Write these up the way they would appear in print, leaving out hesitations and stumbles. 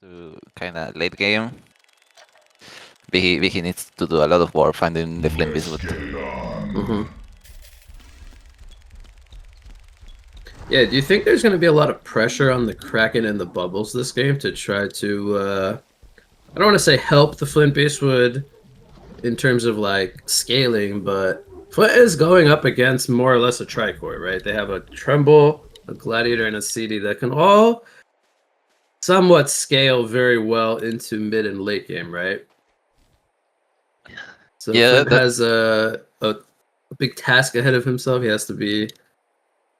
to kind of late game. He needs to do a lot of work finding the Flame Beastwood. Yeah, do you think there's going to be a lot of pressure on the Kraken and the Bubbles this game to try to, I don't want to say help the Flint Beastwood in terms of like scaling, but Flint is going up against more or less a Tricore, right? They have a Tremble, a Gladiator, and a CD that can all somewhat scale very well into mid and late game, right? So Yeah, Flint has a big task ahead of himself. He has to be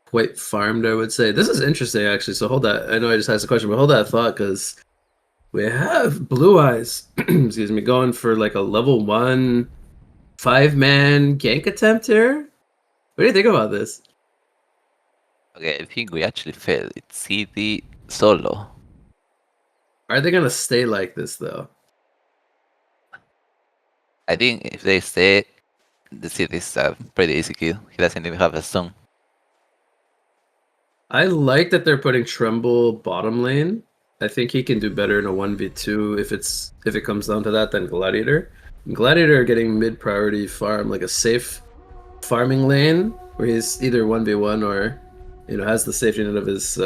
quite farmed, I would say. This is interesting, actually. So hold that. I know I just asked a question, but hold that thought, because we have Blue Eyes, excuse me, going for like a level 1 5-man gank attempt here. What do you think about this? Okay, I think we actually failed. It's CD solo. Are they gonna stay like this though? I think if they stay, the CD is a pretty easy kill. He doesn't even have a stun. I like that they're putting Tremble bottom lane. I think he can do better in a 1v2 if it comes down to that than Gladiator. Gladiator getting mid priority farm, like a safe farming lane where he's either 1v1 or has the safety net of his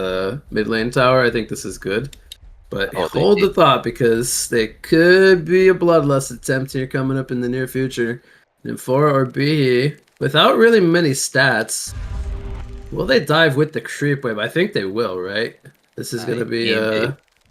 mid lane tower. I think this is good. But hold the thought, because there could be a bloodlust attempt here coming up in the near future. Nymphora or B, without really many stats, will they dive with the creep wave? I think they will, right? This is going to be...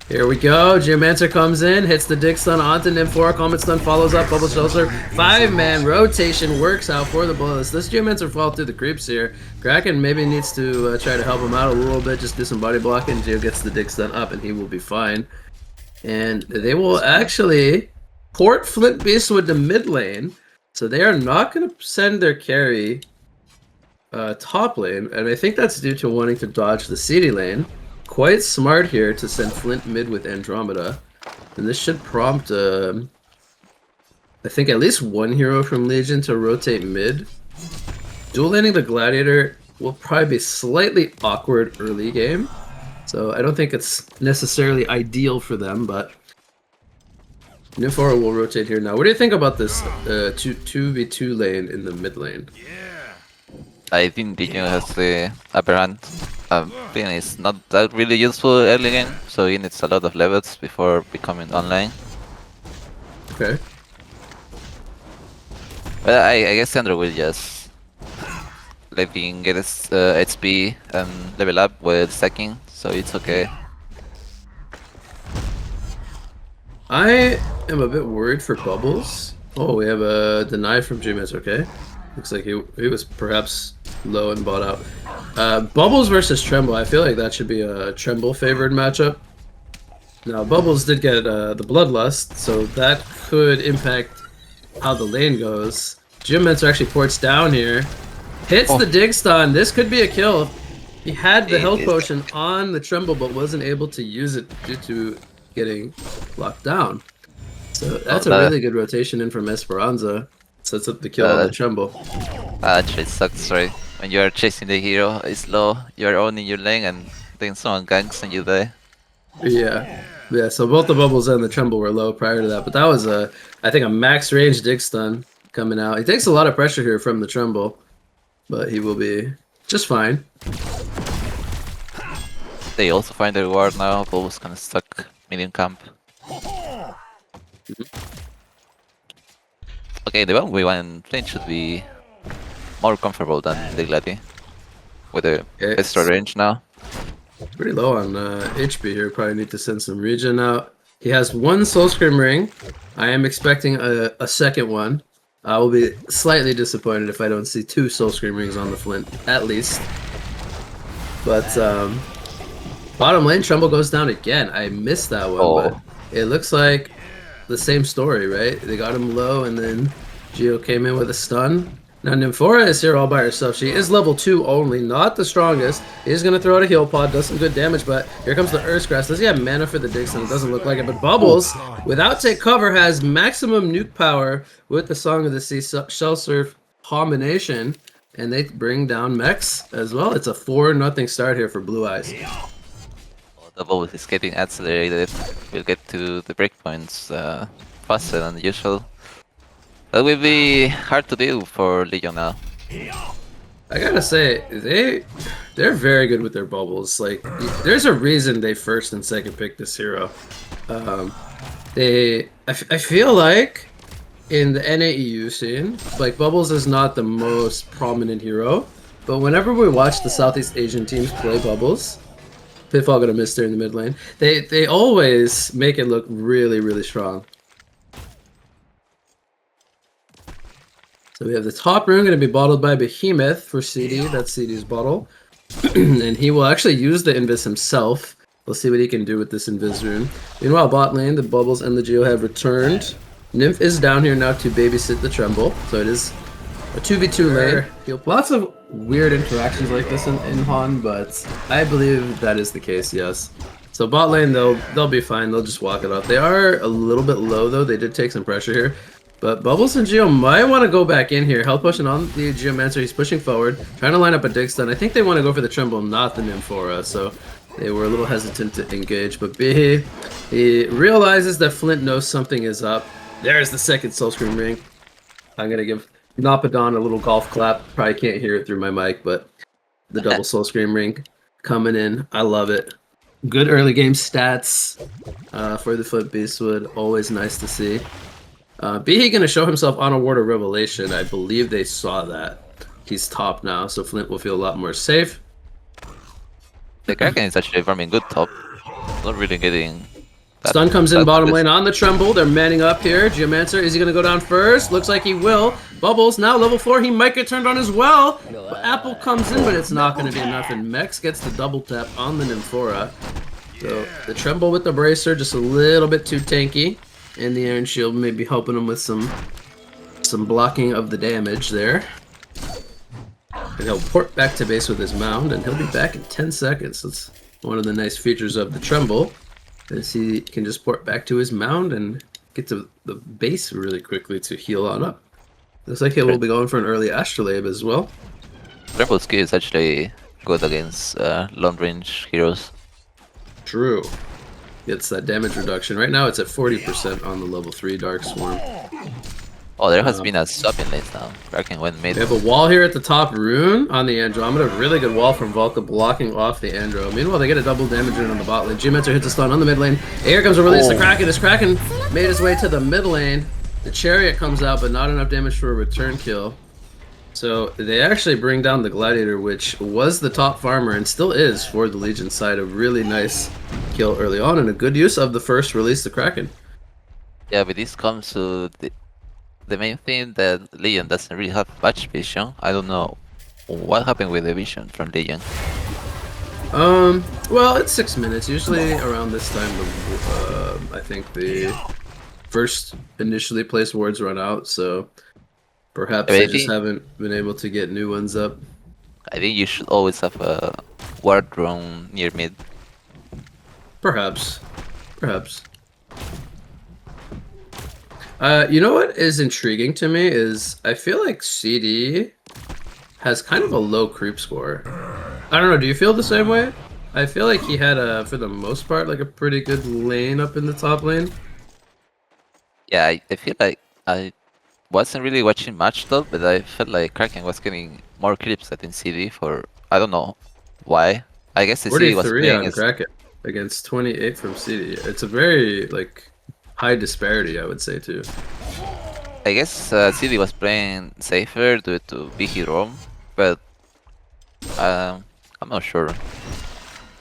Here we go. Geomancer comes in, hits the dig stun onto Nymphora. Comet stun follows up. Bubble Shelter. 5-man rotation works out for the Bullets. This Geomancer fall through the creeps here. Kraken maybe needs to try to help him out a little bit. Just do some body blocking. Geo gets the dig stun up and he will be fine. And they will actually port Flint Beastwood to mid lane. So they are not going to send their carry top lane. And I think that's due to wanting to dodge the CD lane. Quite smart here to send Flint mid with Andromeda. And this should prompt, I think, at least one hero from Legion to rotate mid. Dual laning the Gladiator will probably be slightly awkward early game. So I don't think it's necessarily ideal for them, but Nymphora will rotate here now. What do you think about this 2v2 lane in the mid lane? I think Dijon has the upper hand. Being is not that really useful early game, so he needs a lot of levels before becoming online. Okay. But I guess Sandro will just let him get his HP and level up with stacking, so it's okay. I am a bit worried for Bubbles. Oh, we have a deny from Gmas, okay. Looks like he was perhaps low and bought out. Bubbles versus Tremble, I feel like that should be a Tremble favored matchup. Now, Bubbles did get the Bloodlust, so that could impact how the lane goes. Geomancer actually ports down here. Hits the dig stun. This could be a kill. He had the health potion on the Tremble, but wasn't able to use it due to getting locked down. So that's a really good rotation in from Esperanza. Sets up the kill on the Tremble. Actually, it sucks, right? When you're chasing the hero, it's low, you're owning your lane, and then someone ganks and you die. Yeah, so both the Bubbles and the Tremble were low prior to that, but that was, I think, a max range dig stun coming out. He takes a lot of pressure here from the Tremble, but he will be just fine. They also find the reward now, Bubbles kind of stuck medium camp. Okay, the 1v1 lane should be more comfortable than the Gladi, with the extra range now. Pretty low on HP here. Probably need to send some regen out. He has one Soul Scream ring. I am expecting a second one. I will be slightly disappointed if I don't see 2 Soul Scream rings on the Flint, at least. But bottom lane, Tremble goes down again. I missed that one, but it looks like the same story, right? They got him low, and then Geo came in with a stun. Now, Nymphora is here all by herself. She is level 2 only, not the strongest. He's going to throw out a heal pod, does some good damage, but here comes the Earth Grass. Does he have mana for the dig stun? It doesn't look like it, but Bubbles, without take cover, has maximum nuke power with the Song of the Sea Shell Surf combination, and they bring down Mex as well. It's a 4-0 start here for Blue Eyes. The ball is getting accelerated. We'll get to the breakpoints faster than usual. That will be hard to do for Legion now. I gotta say, they're very good with their bubbles. Like, there's a reason they first and second picked this hero. I feel like in the NAEU scene, like Bubbles is not the most prominent hero, but whenever we watch the Southeast Asian teams play Bubbles, Pitfall gonna miss there in the mid lane. They always make it look really, really strong. So we have the top rune going to be bottled by Behemoth for CD. That's CD's bottle. And he will actually use the Invis himself. We'll see what he can do with this Invis rune. Meanwhile, bot lane, the Bubbles and the Geo have returned. Nymph is down here now to babysit the Tremble. So it is a 2v2 lane. Lots of weird interactions like this in HoN, but I believe that is the case, yes. So bot lane, they'll be fine. They'll just walk it off. They are a little bit low, though. They did take some pressure here. But Bubbles and Geo might want to go back in here. Help pushing on the Geomancer. He's pushing forward, trying to line up a dig stun. I think they want to go for the Tremble, not the Nymphora. So they were a little hesitant to engage. But B, he realizes that Flint knows something is up. There's the second Soul Scream ring. I'm going to give Nopadon a little golf clap. Probably can't hear it through my mic, but the double Soul Scream ring coming in. I love it. Good early game stats for the Flint Beastwood. Always nice to see. He gonna show himself on a Ward of Revelation. I believe they saw that. He's top now, so Flint will feel a lot more safe. The Kraken is actually farming good top. Not really getting that. Stun comes in bottom lane on the Tremble. They're manning up here. Geomancer, is he gonna go down first? Looks like he will. Bubbles now level 4. He might get turned on as well. But Apple comes in, but it's not gonna be enough. And Mex gets the double tap on the Nymphora. So the Tremble with the Bracer, just a little bit too tanky. And the Iron Shield maybe helping him with some blocking of the damage there. And he'll port back to base with his mound, and he'll be back in 10 seconds. That's one of the nice features of the Tremble, is he can just port back to his mound and get to the base really quickly to heal on up. Looks like he will be going for an early Astrolabe as well. Tremble skill is actually good against long range heroes. True. Gets that damage reduction. Right now it's at 40% on the level 3 Dark Swarm. Oh, there has been a swap in lane now. Kraken went mid. We have a wall here at the top rune on the Andromeda. Really good wall from Volca blocking off the Andro. Meanwhile, they get a double damage rune on the bot lane. Geomancer hits a stun on the mid lane. Here comes a release. The Kraken. This Kraken made his way to the mid lane. The Chariot comes out, but not enough damage for a return kill. So they actually bring down the Gladiator, which was the top farmer and still is for the Legion side. A really nice kill early on and a good use of the first release, the Kraken. Yeah, but this comes to the main thing that Legion doesn't really have much vision. I don't know what happened with the vision from Legion. Well, it's 6 minutes. Usually around this time, I think the first initially placed wards run out, so perhaps they just haven't been able to get new ones up. I think you should always have a ward drone near mid. Perhaps. Perhaps. You know what is intriguing to me is I feel like CD has kind of a low creep score. I don't know, do you feel the same way? I feel like he had, for the most part, like a pretty good lane up in the top lane. Yeah, I feel like I wasn't really watching much though, but I felt like Kraken was getting more creeps than CD for, I don't know why. I guess the CD was playing on Kraken against 28 from CD. It's a very, like, high disparity, I would say, too. I guess CD was playing safer due to big hero, but I'm not sure.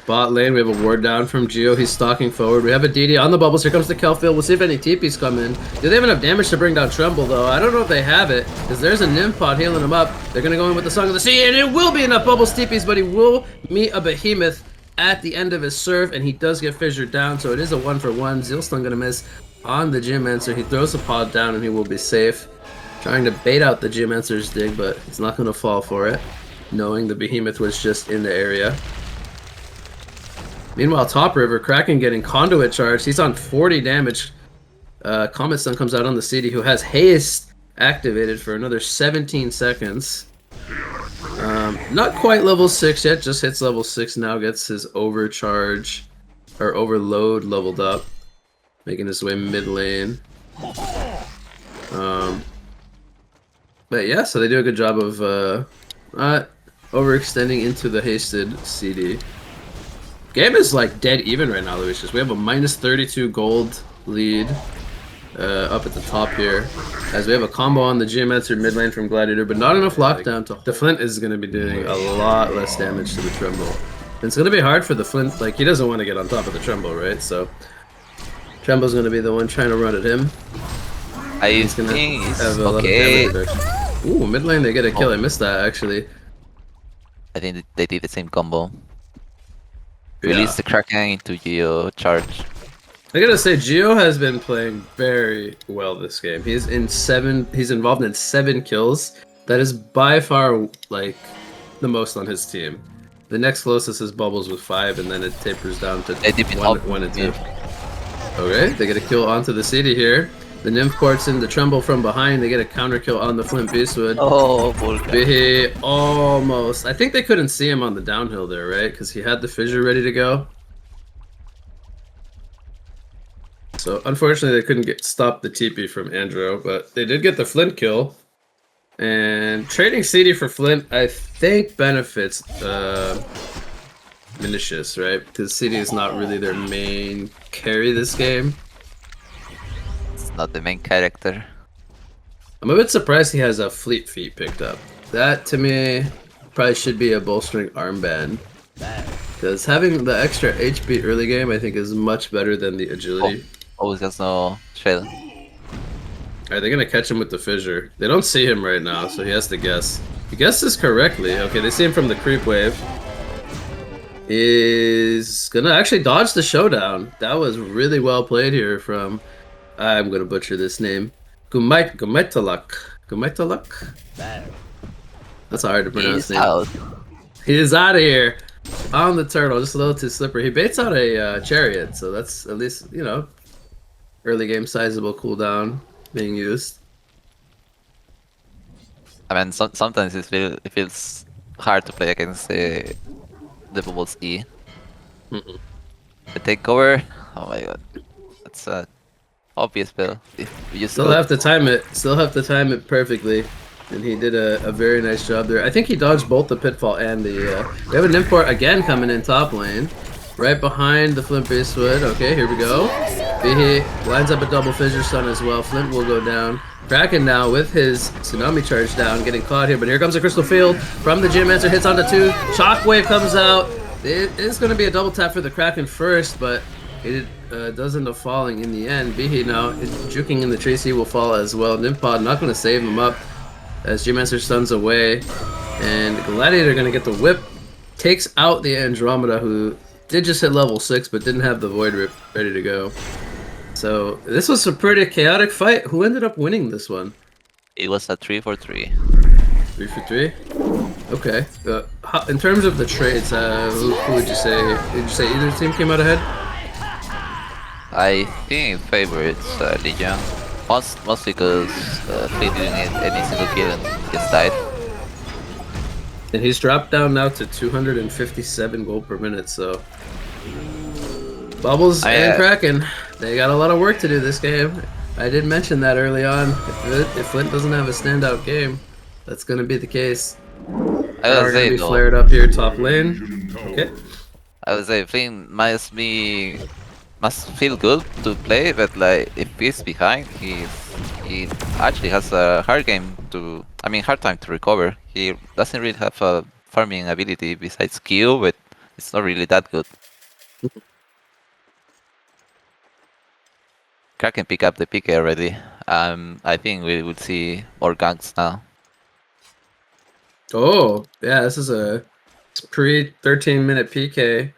Bot lane, we have a ward down from Geo. He's stalking forward. We have a DD on the bubbles. Here comes the Kelfield. We'll see if any TPs come in. Do they have enough damage to bring down Tremble, though? I don't know if they have it, because there's a Nymph pod healing him up. They're going to go in with the Song of the Sea, and it will be enough bubbles TPs, but he will meet a Behemoth at the end of his serve, and he does get fissured down, so it is a 1-for-1. Zealstone going to miss on the Geomancer. He throws the pod down, and he will be safe. Trying to bait out the Geomancer's dig, but he's not going to fall for it, knowing the Behemoth was just in the area. Meanwhile, top river, Kraken getting conduit charged. He's on 40 damage. Comet Stun comes out on the CD, who has haste activated for another 17 seconds. Not quite level 6 yet, just hits level 6 now, gets his overcharge. or Overload leveled up, making his way mid lane. But yeah, so they do a good job of not overextending into the hasted CD. Game is like dead even right now, Lucius. We have a minus 32 gold lead up at the top here, as we have a combo on the Geomancer mid lane from Gladiator, but not enough lockdown to. The Flint is going to be doing a lot less damage to the Tremble. And it's going to be hard for the Flint, like, he doesn't want to get on top of the Tremble, right? So Tremble's going to be the one trying to run at him. I think it's okay. Ooh, mid lane they get a kill. I missed that actually. I think they did the same combo. Release the Kraken into Geo charge. I gotta say, Geo has been playing very well this game. He's involved in 7 kills. That is by far like the most on his team. The next closest is Bubbles with 5, and then it tapers down to 1 and 2. Okay, they get a kill onto the city here. The Nymph ports in the Tremble from behind. They get a counter kill on the Flint Beastwood. Oh, Bihi almost. I think they couldn't see him on the downhill there, right? Because he had the fissure ready to go. So unfortunately, they couldn't stop the TP from Andro, but they did get the Flint kill. And trading CD for Flint, I think, benefits Vinicius, right? Because CD is not really their main carry this game. Not the main character. I'm a bit surprised he has a Fleet Feet picked up. That to me probably should be a bowstring armband. Because having the extra HP early game I think is much better than the agility. Oh, there's no shell. Alright, they're gonna catch him with the fissure. They don't see him right now, so he has to guess. He guesses correctly. Okay, they see him from the creep wave. He's gonna actually dodge the showdown. That was really well played here from, I'm gonna butcher this name, Gumaitaluk. That's a hard to pronounce name. He is out of here on the turtle, just a little too slippery. He baits out a chariot, so that's at least, you know, early game sizable cooldown being used. I mean, sometimes it feels hard to play against the Bubbles E. The takeover, oh my god, that's a obvious build. If you still have to time it perfectly, and he did a very nice job there. I think he dodged both the pitfall and the. We have an import again coming in top lane, right behind the Flint Beastwood. Okay, here we go. He lines up a double fissure stun as well. Flint will go down. Kraken now with his tsunami charge down, getting caught here, but here comes a crystal field from the Geomancer, hits onto 2. Shockwave comes out. It is going to be a double tap for the Kraken first, but it does end up falling in the end. Bihi now is juking in the trees. He will fall as well. Nympod not going to save him up as Geomancer stuns away. And Gladiator going to get the whip. Takes out the Andromeda, who did just hit level 6 but didn't have the Void Rip ready to go. So this was a pretty chaotic fight. Who ended up winning this one? It was a 3-for-3. 3-for-3? Okay. In terms of the trades, who would you say? Did you say either team came out ahead? I think it favorites Legion, mostly because Fleet didn't get any single kill and just died. And he's dropped down now to 257 gold per minute, so Bubbles and Kraken, they got a lot of work to do this game. I did mention that early on. If Flint doesn't have a standout game, that's going to be the case. I would say be flared up here top lane. Okay. I would say Flint must feel good to play, but like if he's behind, he actually has a hard time to recover. He doesn't really have a farming ability besides Q, but it's not really that good. Kraken pick up the PK already. I think we will see more ganks now. Oh, yeah, this is a pre-13-minute PK.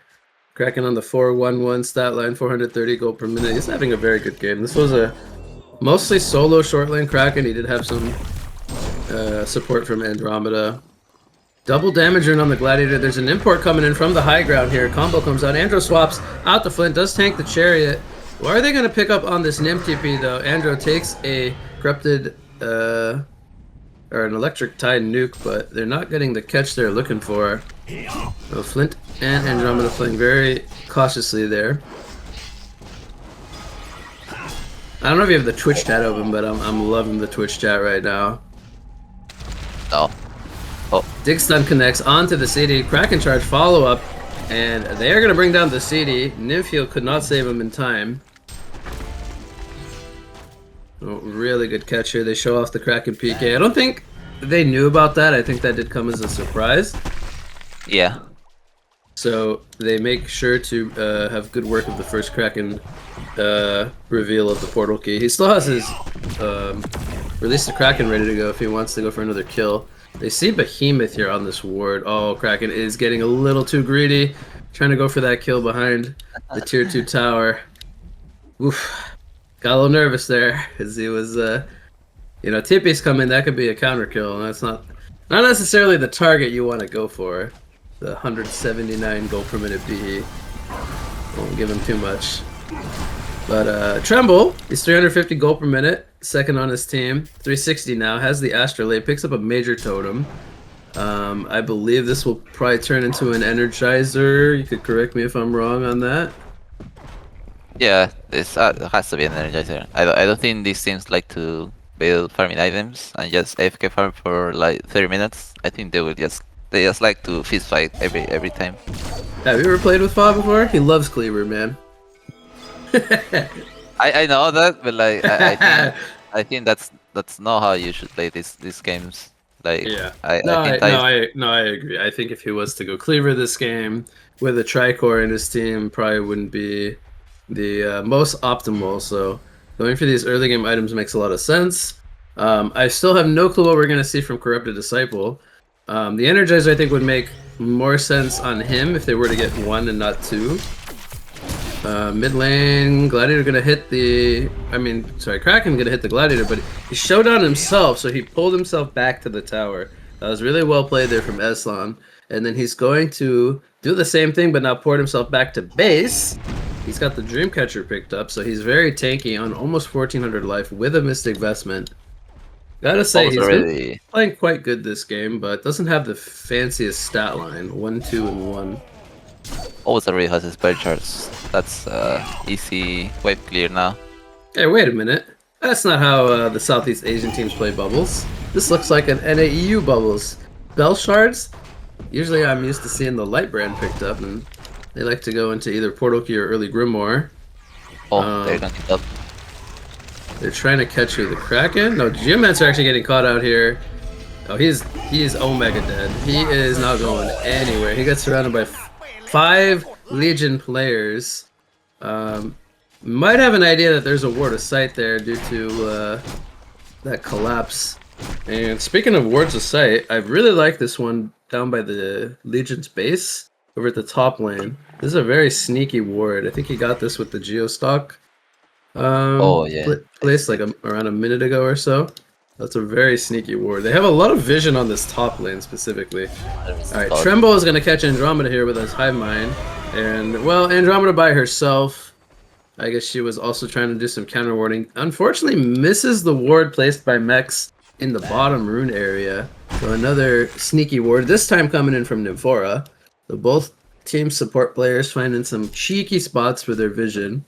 Kraken on the 4-1-1 stat line, 430 gold per minute. He's having a very good game. This was a mostly solo short lane Kraken. He did have some support from Andromeda. Double damage on the Gladiator. There's an import coming in from the high ground here. Combo comes out. Andro swaps out the Flint. Does tank the chariot. Why are they going to pick up on this Nim TP though? Andro takes a corrupted or an electric tide nuke, but they're not getting the catch they're looking for. So Flint and Andromeda playing very cautiously there. I don't know if you have the Twitch chat open, but I'm loving the Twitch chat right now. No. Oh. Dig stun connects onto the CD. Kraken charge follow up, and they are going to bring down the CD. Nymphiel could not save him in time. Oh, really good catch here. They show off the Kraken PK. I don't think they knew about that. I think that did come as a surprise. Yeah. So they make sure to have good work of the first Kraken reveal of the portal key. He still has his release the Kraken ready to go if he wants to go for another kill. They see Behemoth here on this ward. Oh, Kraken is getting a little too greedy, trying to go for that kill behind the tier 2 tower. Oof. Got a little nervous there because he was, you know, TP's coming. That could be a counter kill, and that's not necessarily the target you want to go for. The 179 gold per minute BE. Won't give him too much. But Tremble is 350 gold per minute, second on his team. 360 now, has the Astrolabe, picks up a major totem. I believe this will probably turn into an Energizer. You could correct me if I'm wrong on that. Yeah, this has to be an Energizer. I don't think these teams like to build farming items and just AFK farm for like 30 minutes. I think they just like to fist fight every time. Have you ever played with Fa before? He loves Cleaver, man. I know that, but like I think that's not how you should play these games. Like yeah, I agree. I think if he was to go Cleaver this game with a Tricore in his team, probably wouldn't be the most optimal. So going for these early game items makes a lot of sense. I still have no clue what we're gonna see from Corrupted Disciple. The Energizer I think would make more sense on him if they were to get 1 and not 2. Mid lane, Gladiator gonna hit the... Kraken gonna hit the Gladiator, but he showed on himself, so he pulled himself back to the tower. That was really well played there from Eslan. And then he's going to do the same thing, but now port himself back to base. He's got the Dreamcatcher picked up, so he's very tanky on almost 1400 life with a Mystic Vestment. Gotta say, he's been playing quite good this game, but doesn't have the fanciest stat line. 1, 2, and 1. Also already has his spell charts. That's easy wave clear now. Hey, wait a minute. That's not how the Southeast Asian teams play bubbles. This looks like an NAEU bubbles. Bell shards? Usually I'm used to seeing the light brand picked up, and they like to go into either Portal Key or early Grimoire. Oh, they're gonna get up. They're trying to catch who? The Kraken? No, Geomancer are actually getting caught out here. Oh, he is Omega dead. He is not going anywhere. He got surrounded by 5 Legion players. Might have an idea that there's a Ward of Sight there due to that collapse. And speaking of Wards of Sight, I really like this one down by the Legion's base over at the top lane. This is a very sneaky ward. I think he got this with the Geostock. Oh yeah, placed like around a minute ago or so. That's a very sneaky ward. They have a lot of vision on this top lane specifically. Alright, Tremble is going to catch Andromeda here with his Hive Mind. And, well, Andromeda by herself. I guess she was also trying to do some counter warding. Unfortunately, misses the ward placed by Mex in the bottom rune area. So another sneaky ward, this time coming in from Nymphora. So both team support players finding some cheeky spots for their vision.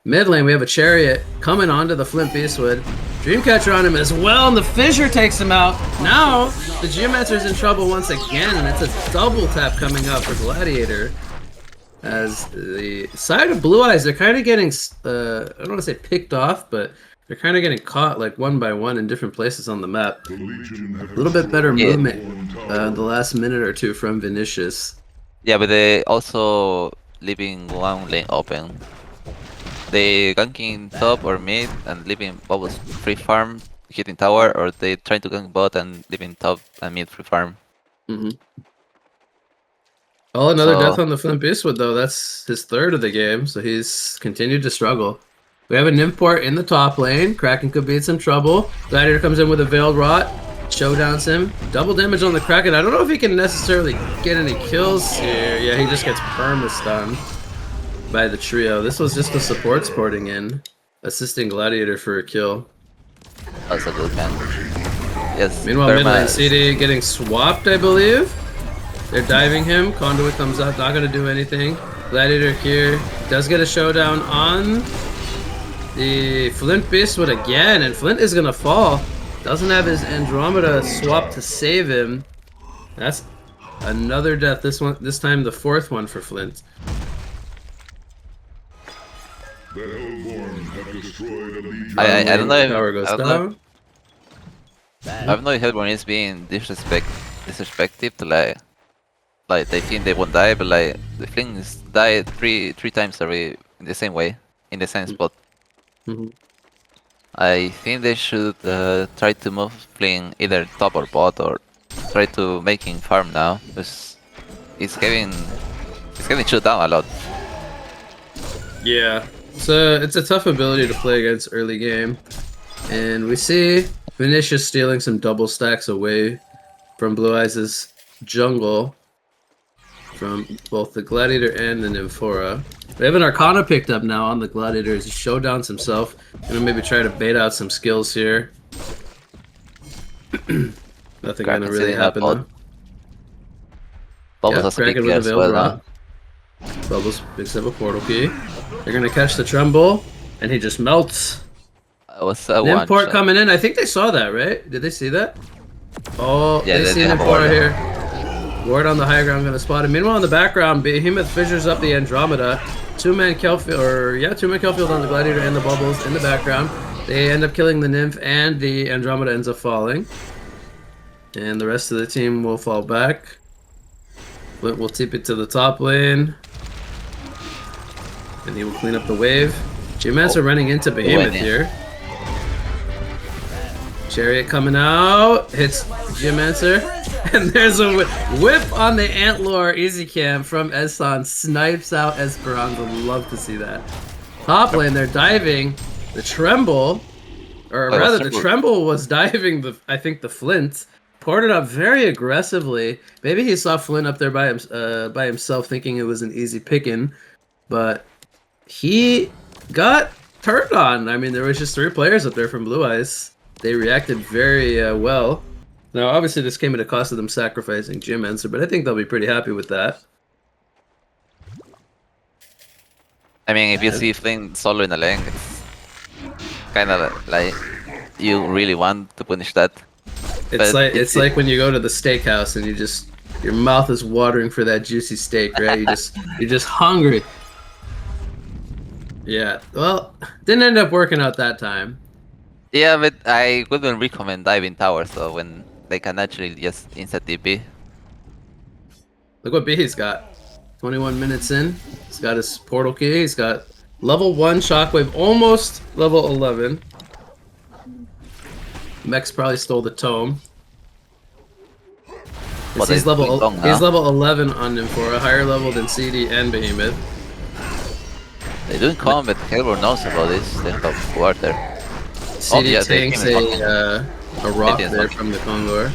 Mid lane, we have a Chariot coming onto the Flint Beastwood. Dreamcatcher on him as well, and the Fissure takes him out. Now, the Geomancer's in trouble once again, and it's a double tap coming up for Gladiator. As the side of Blue Eyes, they're kind of getting, I don't want to say picked off, but they're kind of getting caught like one by one in different places on the map. A little bit better movement the last minute or two from Vinicius. Yeah, but they also leaving one lane open. They ganking top or mid and leaving bubbles free farm, hitting tower, or they trying to gank bot and leaving top and mid free farm. Oh, another death on the Flint Beastwood though. That's his 3rd of the game, so he's continued to struggle. We have a Nymphport in the top lane. Kraken could be in some trouble. Gladiator comes in with a Veiled Rot. Showdowns him. Double damage on the Kraken. I don't know if he can necessarily get any kills here. Yeah, he just gets perma-stunned by the trio. This was just the supports porting in, assisting Gladiator for a kill. That's a good man. Yes. Meanwhile, mid lane CD getting swapped, I believe. They're diving him. Conduit comes up, not gonna do anything. Gladiator here does get a showdown on the Flint Beastwood again, and Flint is gonna fall. Doesn't have his Andromeda swap to save him. That's another death. This time the 4th one for Flint. I don't know if Tower goes I don't know, down. I don't know if Hellborn is being disrespectful to like they think they won't die, but like the things die three times already in the same way, in the same spot. I think they should try to move Fling either top or bot, or try to making farm now, because it's getting shut down a lot. Yeah, so it's a tough ability to play against early game, and we see Vinicius stealing some double stacks away from Blue Eyes' jungle from both the Gladiator and the Nymphora. We have an Arcana picked up now on the Gladiator as he showdowns himself. Gonna maybe try to bait out some skills here. Nothing gonna really happen though. Bubbles has a big with as a well, Veiled Bubbles picks up a portal key. They're gonna catch the Tremble, and he just melts. Was Import coming in. I think they saw that, right? Did they see that? Oh, yeah, they see Import here. Ward on the high ground gonna spot him. Meanwhile, in the background, Behemoth fissures up the Andromeda. Two-man Kelfield on the Gladiator and the Bubbles in the background. They end up killing the Nymph, and the Andromeda ends up falling. And the rest of the team will fall back. Flint will tip it to the top lane. And he will clean up the wave. Geomancer running into Behemoth here. Chariot coming out, hits Geomancer, and there's a whip on the Antlore easy cam from Eson, snipes out Esperanza. Love to see that. Top lane, they're diving the Tremble, or rather the Tremble was diving I think the Flint, ported up very aggressively. Maybe he saw Flint up there by himself thinking it was an easy pickin', but he got turned on. I mean, there was just 3 players up there from Blue Eyes. They reacted very well. Now, obviously, this came at a cost of them sacrificing Geomancer, but I think they'll be pretty happy with that. I mean, if you see Flynn solo in a lane, it's kind of like you really want to punish that. It's like when you go to the steakhouse and your mouth is watering for that juicy steak, right? You're just hungry. Yeah. Well, didn't end up working out that time. Yeah, but I wouldn't recommend diving towers though when they can actually just instant TP. Look what B's got. 21 minutes in. He's got his portal key. He's got level 1 shockwave, almost level 11. Mex probably stole the tome. Well, he's level 11 on Nymphora, higher level than CD and Behemoth. They're doing combat. Hellborn knows about this. They have water. CD tanks a rock there from the Kongor.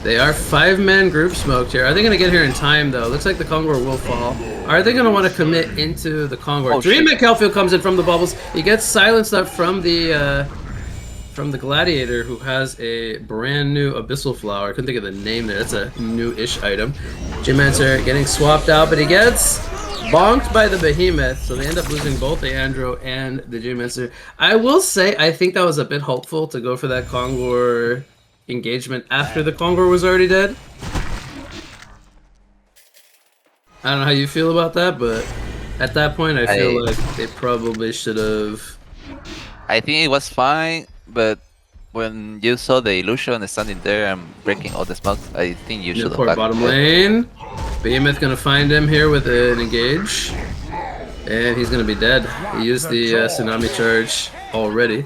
They are 5-man group smoked here. Are they going to get here in time, though? Looks like the Kongor will fall. Are they going to want to commit into the Kongor? Dreamman Kelfield comes in from the bubbles. He gets silenced up from the Gladiator, who has a brand new Abyssal Flower. I couldn't think of the name there. That's a new-ish item. Geomancer getting swapped out, but he gets bonked by the Behemoth, so they end up losing both the Andro and the Geomancer. I will say, I think that was a bit hopeful to go for that Kongor engagement after the Kongor was already dead. I don't know how you feel about that, but at that point, I feel like they probably should have. I think it was fine, but when you saw the illusion standing there and breaking all the smokes, I think you should have backed bottom lane. Behemoth gonna find him here with an engage, and he's gonna be dead. He used the tsunami charge already.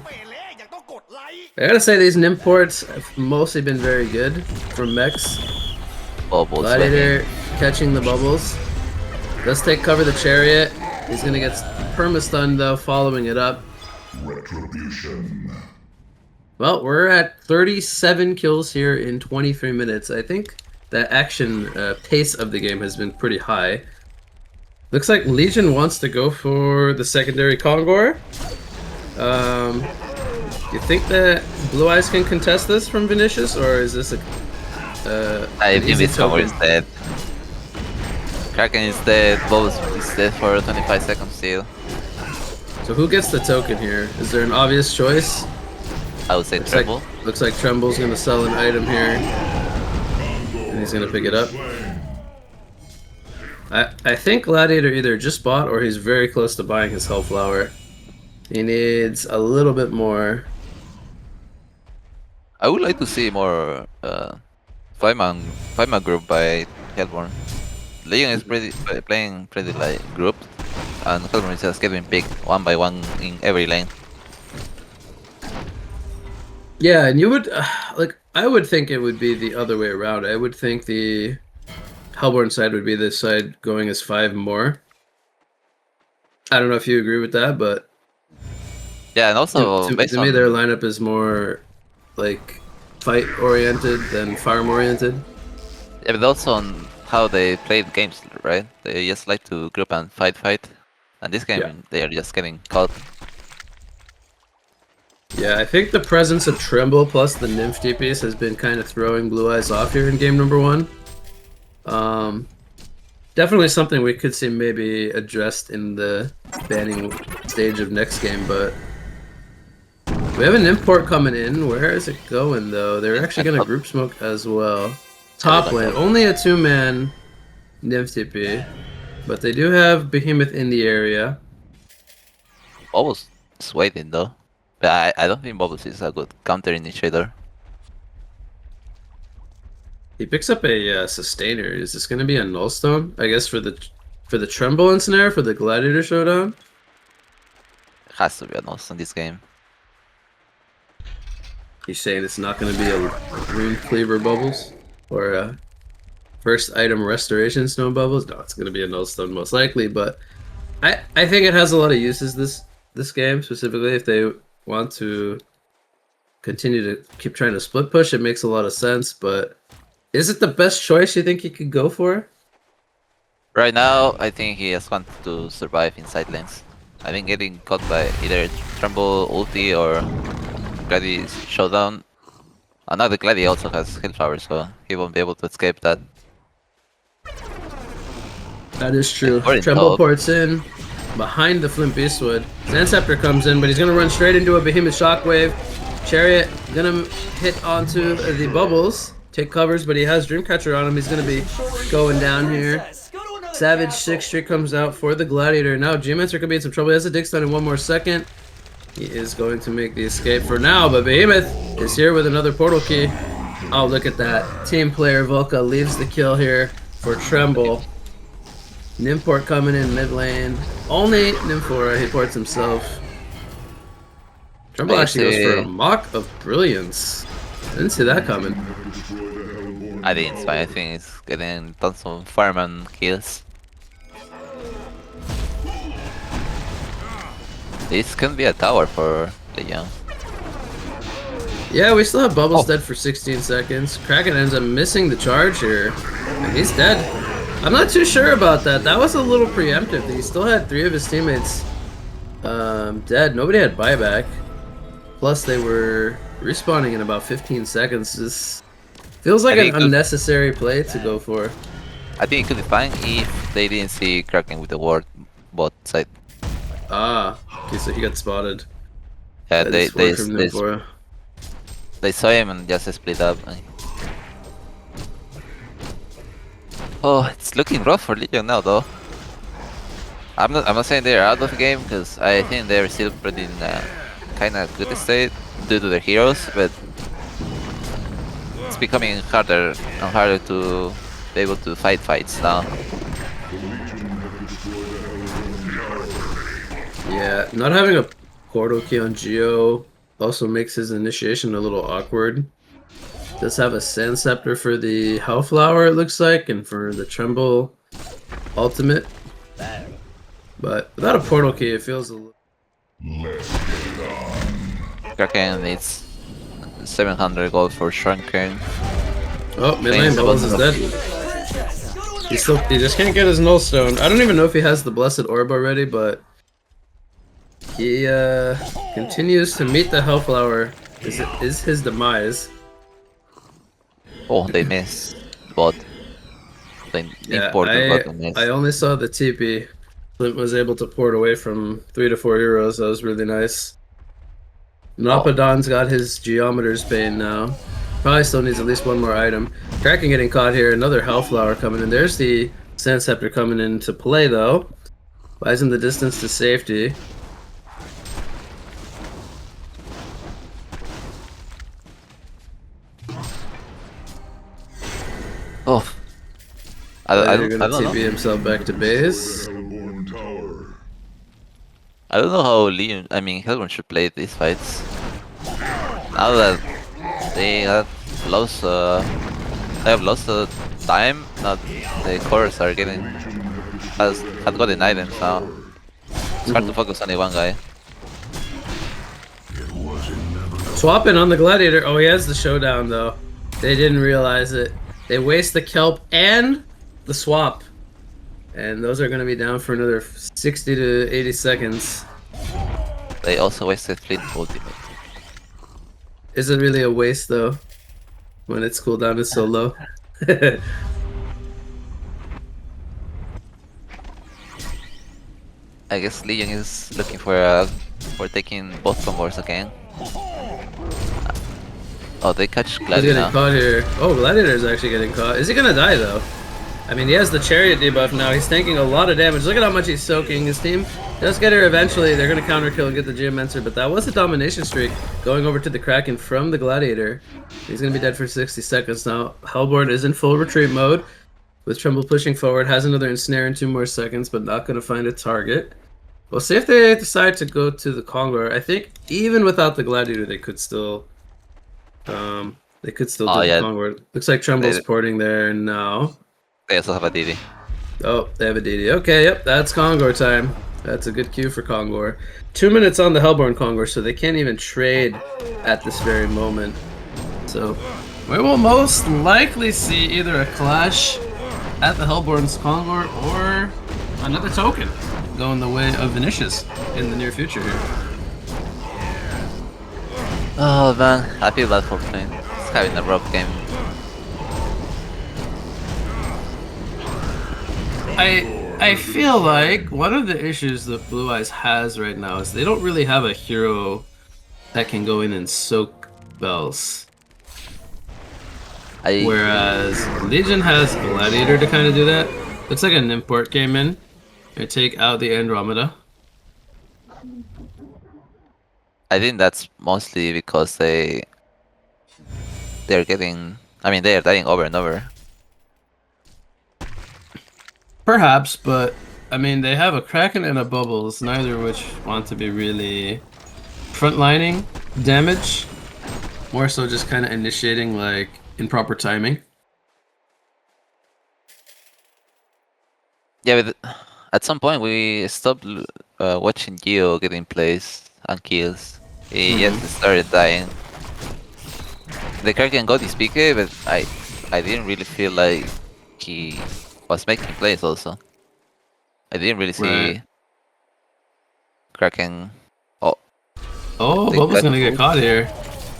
I gotta say, these Nymports have mostly been very good from Mex. Bubbles. Gladiator catching the bubbles. Let's take cover the Chariot. He's gonna get perma-stunned though, following it up. Retribution. Well, we're at 37 kills here in 23 minutes. I think the action pace of the game has been pretty high. Looks like Legion wants to go for the secondary Kongor. You think that Blue Eyes can contest this from Vinicius, or is this I think this Kongor is dead. Kraken is dead, Bubbles is dead for 25 seconds still. So who gets the token here? Is there an obvious choice? I would say Tremble. Looks like Tremble's gonna sell an item here. And he's gonna pick it up. I think Gladiator either just bought or he's very close to buying his Hellflower. He needs a little bit more. I would like to see more five-man group by Hellborn. Legion is playing pretty like grouped, and Hellborn is just getting picked one by one in every lane. Yeah, and you would like. I would think it would be the other way around. I would think the Hellborn side would be the side going as 5 more. I don't know if you agree with that, but yeah, and also to me, their lineup is more like fight oriented than farm oriented. Yeah, but also on how they play the games, right? They just like to group and fight, and this game they are just getting caught. Yeah, I think the presence of Tremble plus the Nymph DPS has been kind of throwing Blue Eyes off here in game number 1. Definitely something we could see maybe addressed in the banning stage of next game, but we have an import coming in. Where is it going though? They're actually going to group smoke as well. Top lane, only a 2-man Nymph TP, but they do have Behemoth in the area. Bubbles is waiting though, but I don't think Bubbles is a good counter initiator. He picks up a sustainer. Is this going to be a nullstone? I guess for the Tremble ensnare for the Gladiator showdown. It has to be a nose in this game. He's saying it's not going to be a Rune Cleaver Bubbles or a first item restoration stone Bubbles. No, it's going to be a nullstone most likely. But I think it has a lot of uses this game specifically if they want to continue to keep trying to split push. It makes a lot of sense, but. Is it the best choice you think he could go for? Right now, I think he just wants to survive inside lanes. I think getting caught by either Tremble ulti or Gladi's showdown. Another Gladi also has Hellflower, so he won't be able to escape that. That is true. Tremble ports in behind the Flint Beastwood. Zandscepter comes in, but he's gonna run straight into a Behemoth Shockwave. Chariot gonna hit onto the bubbles. Take covers, but he has Dreamcatcher on him. He's going to be going down here. Savage 6 streak comes out for the Gladiator. Now Geomancer could be in some trouble. He has a Dig Stun in 1 more second. He is going to make the escape for now, but Behemoth is here with another portal key. Oh, look at that. Team player Volca leaves the kill here for Tremble. Nymport coming in mid lane. Only Nymphora, he ports himself. Tremble actually goes for a Mock of Brilliance. I didn't see that coming. I think it's fine. I think it's getting tons of fireman kills. This can be a tower for Legion. Yeah, we still have Bubbles dead for 16 seconds. Kraken ends up missing the charge here. And he's dead. I'm not too sure about that. That was a little preemptive. He still had 3 of his teammates dead. Nobody had buyback. Plus they were respawning in about 15 seconds. This feels like an unnecessary play to go for. I think it could be fine if they didn't see Kraken with the ward bot side. Ah, okay, so he got spotted. Yeah, they saw him and just split up. Oh, it's looking rough for Legion now, though. I'm not saying they're out of the game because I think they're still pretty in kind of good state due to their heroes, but it's becoming harder and harder to be able to fight fights now. Yeah, not having a portal key on Geo also makes his initiation a little awkward. Does have a Sand Scepter for the Hellflower, it looks like, and for the Tremble ultimate. But without a portal key, it feels a little... Kraken needs 700 gold for Shrunken. Oh, mid lane Bubbles is dead. He just can't get his Nullstone. I don't even know if he has the Blessed Orb already, but he continues to meet the Hellflower. Is his demise. Oh, they missed bot. playing Yeah, important bottom I is. only saw the TP. Flint was able to port away from 3 to 4 euros. That was really nice. Oh, Napadon's got his Geometer's Bane now. Probably still needs at least one more item. Kraken getting caught here. Another Hellflower coming in. There's the Sand Scepter coming into play, though. Buys him the distance to safety. oh. I Gladiator don't, I gonna don't TP know. himself back to base. Hellborn Tower. I don't know how Leon, I mean, Hellborn should play these fights. Now that they have lost, time. Now the cores are getting have gotten items now. It's hard to focus on only one guy. Swapping on the Gladiator. Oh, he has the showdown, though. They didn't realize it. They waste the Kelp and the swap. And those are going to be down for another 60 to 80 seconds. They also wasted Fleet ultimate. Is it really a waste, though? When its cooldown is so low? I guess Legion is looking for taking both combos again. Oh, they catch He's Gladiator getting now. caught here. Oh, Gladiator's actually getting caught. Is he gonna die, though? I mean, he has the Chariot debuff now. He's tanking a lot of damage. Look at how much he's soaking. His team does get her eventually. They're gonna counter kill and get the Geomancer, but that was a domination streak going over to the Kraken from the Gladiator. He's gonna be dead for 60 seconds now. Hellborn is in full retreat mode, with Tremble pushing forward. Has another ensnare in 2 more seconds, but not gonna find a target. We'll see if they decide to go to the Kongor. I think even without the Gladiator, they could still do Oh, the yeah. Kongor. Looks like Tremble's They- porting there now. They also have a DD. Oh, they have a DD. Okay, yep, that's Kongor time. That's a good cue for Kongor. 2 minutes on the Hellborn Kongor, so they can't even trade at this very moment. So we will most likely see either a clash at the Hellborn's Kongor or another token going the way of Vinicius in the near future here. Oh man, I feel bad for playing. It's having a rough game. I feel like one of the issues that Blue Eyes has right now is they don't really have a hero that can go in and soak spells. Whereas Legion has Gladiator to kind of do that. Looks like an import came in and take out the Andromeda. I think that's mostly because they're getting. I mean, they are dying over and over. Perhaps, but I mean they have a Kraken and a Bubbles, neither of which want to be really frontlining damage. More so just kind of initiating like improper timing. Yeah, but at some point we stopped watching Geo getting plays and kills. He just started dying. The Kraken got his PK, but I didn't really feel like he was making plays also. I didn't really see Right. Kraken. Oh, Oh, They Bubbles got gonna get fooled. caught here.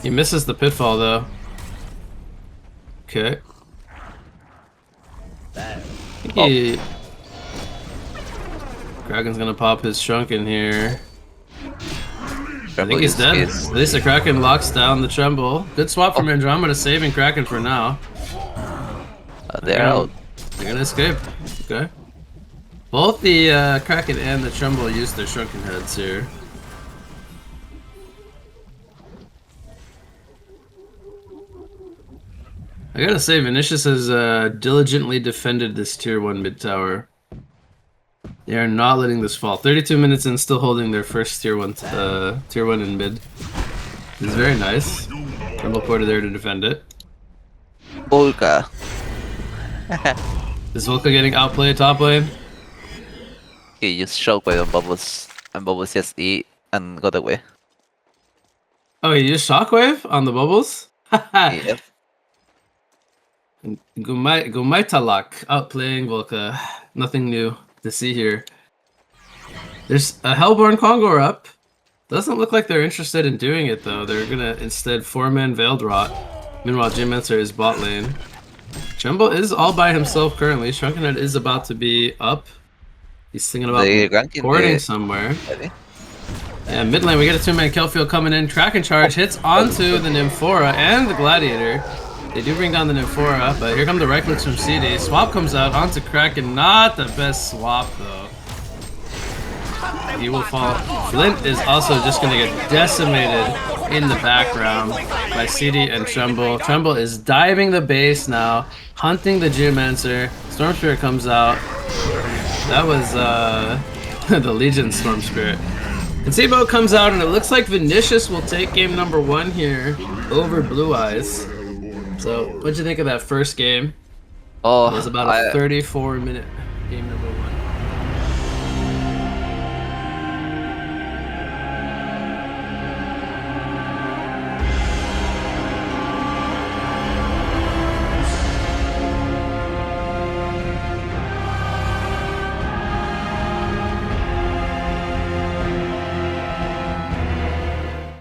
He misses the pitfall though. Okay. I think he... Kraken's gonna pop his Shrunken here. I think he's dead. At least the Kraken locks down the Tremble. Good swap from Andromeda, saving Kraken for now. they're out. They're gonna escape. Okay. Both the Kraken and the Tremble use their Shrunken Heads here. I gotta say, Vinicius has diligently defended this tier 1 mid tower. They are not letting this fall. 32 minutes in, still holding their first tier 1 in mid. This is very nice. Tremble ported there to defend it. Volka. Is Volka getting outplayed top lane? He just shockwave on Bubbles, and Bubbles just eat and got away. Oh, he used Shockwave on the Bubbles? Yep. Gumaitalak outplaying Volka. Nothing new to see here. There's a Hellborn Kongor up. Doesn't look like they're interested in doing it though. They're gonna instead 4-man Veiled Rot. Meanwhile, Geomancer is bot lane. Tremble is all by himself currently. Shrunkenhead is about to be up. He's thinking about The ranking boarding somewhere. ready? Yeah, mid lane, we get a two-man kill field coming in. Kraken charge hits onto the Nymphora and the Gladiator. They do bring down the Nymphora, but here come the right clicks from CD. Swap comes out onto Kraken. Not the best swap, though. He will fall. Flint is also just going to get decimated in the background by CD and Tremble. Tremble is diving the base now, hunting the Geomancer. Storm Spirit comes out. That was the Legion Storm Spirit. And Sebo comes out, and it looks like Vinicius will take game number 1 here over Blue Eyes. So, what'd you think of that first game? Oh, It was about a 34-minute.